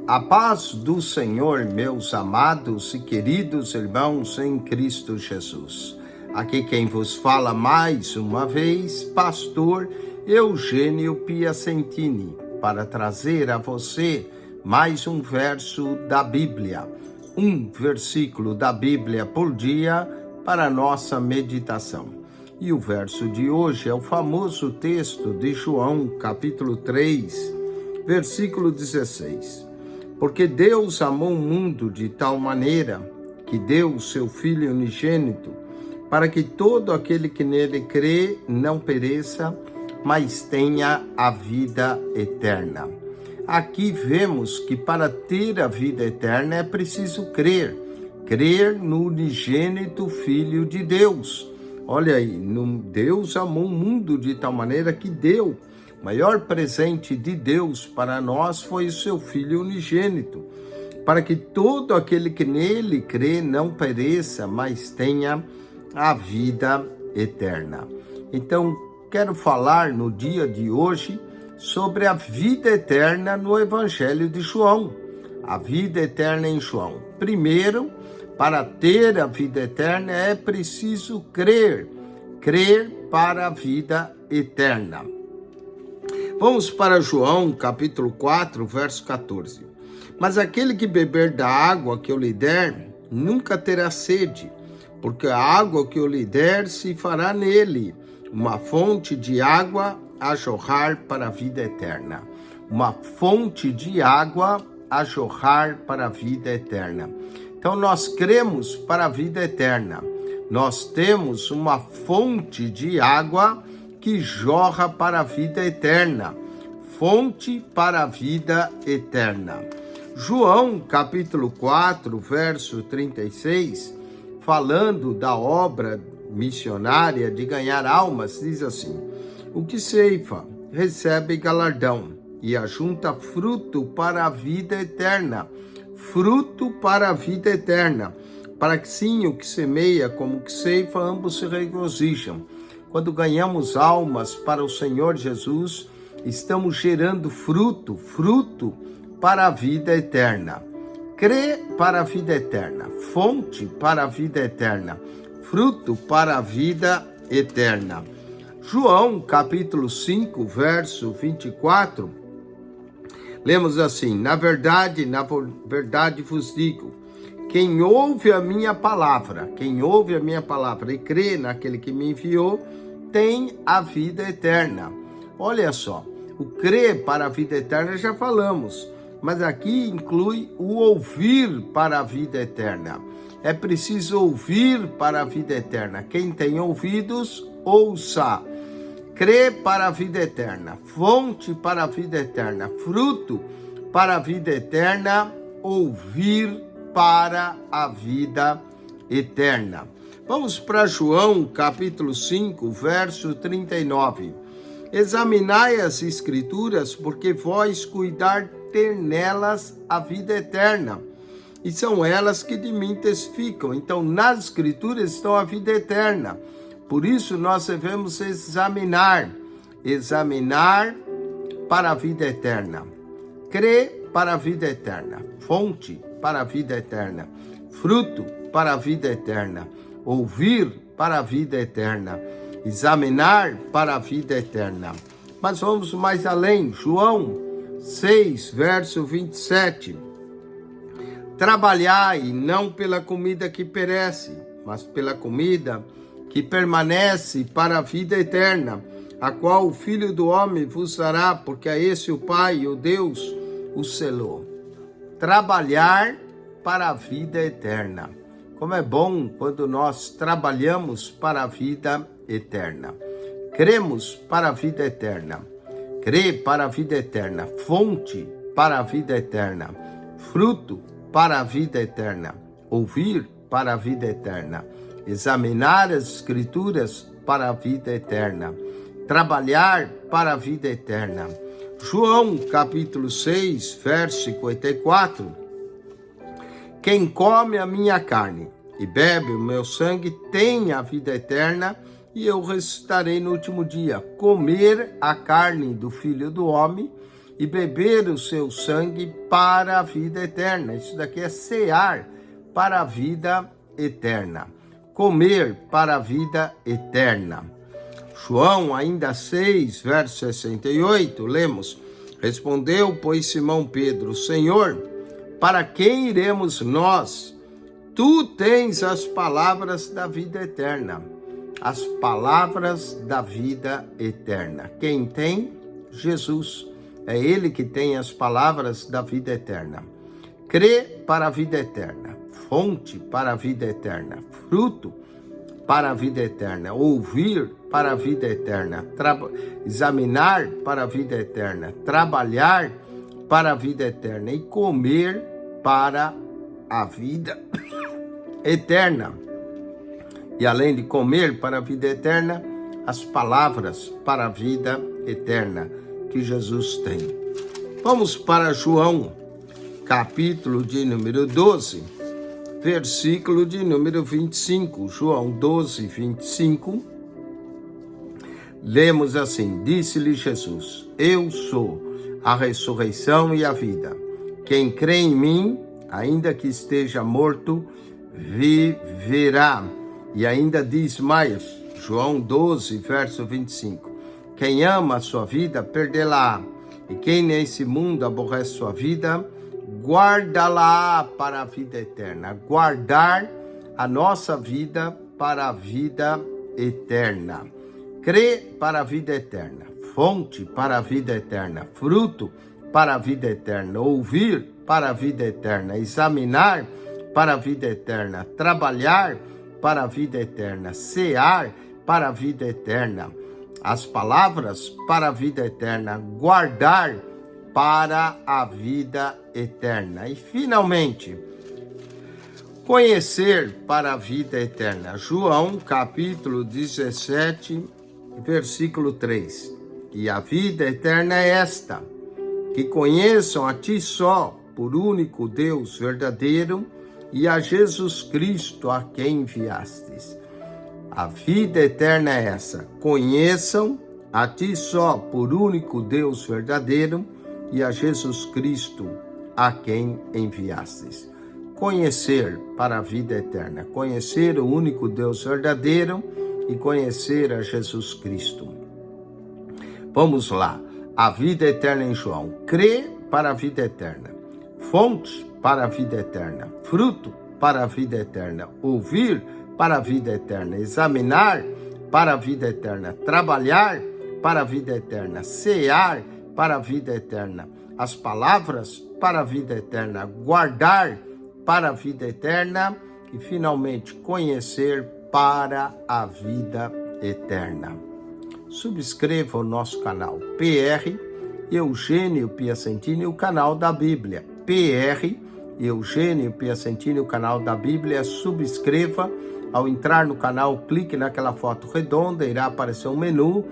A paz do Senhor, meus amados e queridos irmãos em Cristo Jesus. Aqui quem vos fala mais uma vez, pastor Eugênio Piacentini, para trazer a você mais um verso da Bíblia, um versículo da Bíblia por dia para nossa meditação. E o verso de hoje é o famoso texto de João, capítulo 3, versículo 16. Porque Deus amou o mundo de tal maneira que deu o seu Filho unigênito, para que todo aquele que nele crê não pereça, mas tenha a vida eterna. Aqui vemos que para ter a vida eterna é preciso crer no unigênito Filho de Deus. Olha aí, Deus amou o mundo de tal maneira que deu. O maior presente de Deus para nós foi o seu Filho unigênito, para que todo aquele que nele crê não pereça, mas tenha a vida eterna. Então, quero falar no dia de hoje sobre a vida eterna no Evangelho de João. A vida eterna em João. Primeiro, para ter a vida eterna é preciso crer para a vida eterna. Vamos para João, capítulo 4, verso 14. Mas aquele que beber da água que eu lhe der, nunca terá sede, porque a água que eu lhe der se fará nele uma fonte de água a jorrar para a vida eterna. Uma fonte de água a jorrar para a vida eterna. Então nós cremos para a vida eterna. Nós temos uma fonte de água que jorra para a vida eterna, fonte para a vida eterna. João, capítulo 4, verso 36, falando da obra missionária de ganhar almas, diz assim: o que ceifa recebe galardão e ajunta fruto para a vida eterna, fruto para a vida eterna, para que sim, o que semeia como o que ceifa, ambos se regozijam. Quando ganhamos almas para o Senhor Jesus, estamos gerando fruto para a vida eterna. Crê para a vida eterna, fonte para a vida eterna, fruto para a vida eterna. João, capítulo 5, verso 24, lemos assim: na verdade vos digo, quem ouve a minha palavra e crê naquele que me enviou, tem a vida eterna. Olha só, o crer para a vida eterna já falamos, mas aqui inclui o ouvir para a vida eterna. É preciso ouvir para a vida eterna. Quem tem ouvidos, ouça. Crer para a vida eterna, fonte para a vida eterna, fruto para a vida eterna, ouvir para a vida eterna. Vamos para João, capítulo 5, verso 39. Examinai as escrituras, porque vós cuidar ter nelas a vida eterna, e são elas que de mim testificam. Então, nas escrituras estão a vida eterna. Por isso, nós devemos examinar para a vida eterna. Crer para a vida eterna, fonte para a vida eterna, fruto para a vida eterna, ouvir para a vida eterna, examinar para a vida eterna. Mas vamos mais além. João 6, verso 27. Trabalhai não pela comida que perece, mas pela comida que permanece para a vida eterna, a qual o Filho do Homem vos dará, porque a esse o Pai, o Deus, o selou. Trabalhar para a vida eterna. Como é bom quando nós trabalhamos para a vida eterna. Cremos para a vida eterna. Crer para a vida eterna. Fonte para a vida eterna. Fruto para a vida eterna. Ouvir para a vida eterna. Examinar as escrituras para a vida eterna. Trabalhar para a vida eterna. João, capítulo 6, verso 54. Quem come a minha carne e bebe o meu sangue tem a vida eterna, e eu ressuscitarei no último dia. Comer a carne do Filho do Homem e beber o seu sangue para a vida eterna. Isso daqui é cear para a vida eterna. Comer para a vida eterna. João, ainda 6, verso 68, lemos: Respondeu, pois, Simão Pedro: Senhor, para quem iremos nós? Tu tens as palavras da vida eterna. As palavras da vida eterna. Quem tem? Jesus. É Ele que tem as palavras da vida eterna. Crê para a vida eterna. Fonte para a vida eterna. Fruto para a vida eterna. Ouvir para a vida eterna. Examinar para a vida eterna. Trabalhar para a vida eterna. E comer para a vida eterna. E além de comer para a vida eterna, as palavras para a vida eterna que Jesus tem. Vamos para João, capítulo de número 12, versículo de número 25. João 12, 25. Lemos assim: Disse-lhe Jesus: Eu sou a ressurreição e a vida. Quem crê em mim, ainda que esteja morto, viverá. E ainda diz mais, João 12, verso 25. Quem ama a sua vida, perdê-la. E quem nesse mundo aborrece sua vida, guarda-la para a vida eterna. Guardar a nossa vida para a vida eterna. Crê para a vida eterna. Fonte para a vida eterna. Fruto para a vida eterna. Ouvir para a vida eterna. Examinar para a vida eterna. Trabalhar para a vida eterna, cear para a vida eterna, as palavras para a vida eterna, guardar para a vida eterna. E finalmente, conhecer para a vida eterna. João capítulo 17, versículo 3. E a vida eterna é esta, que conheçam a ti só, por único Deus verdadeiro, e a Jesus Cristo a quem enviastes. A vida eterna é essa: conheçam a ti só, por único Deus verdadeiro, e a Jesus Cristo a quem enviastes. Conhecer para a vida eterna, conhecer o único Deus verdadeiro e conhecer a Jesus Cristo. Vamos lá. A vida eterna em João. Crê para a vida eterna. Fonte para a vida eterna, fruto para a vida eterna, ouvir para a vida eterna, examinar para a vida eterna, trabalhar para a vida eterna, cear para a vida eterna, as palavras para a vida eterna, guardar para a vida eterna e finalmente conhecer para a vida eterna. Subscreva o nosso canal PR Eugênio Piacentini, o canal da Bíblia. PR Eugênio Piacentini, o canal da Bíblia. Subscreva. Ao entrar no canal, clique naquela foto redonda, irá aparecer um menu.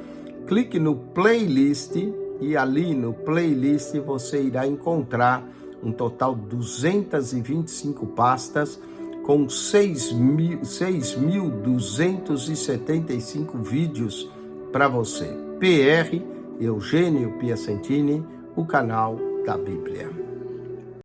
Clique no playlist e ali no playlist você irá encontrar um total de 225 pastas com 6.275 vídeos para você. PR Eugênio Piacentini, o canal da Bíblia.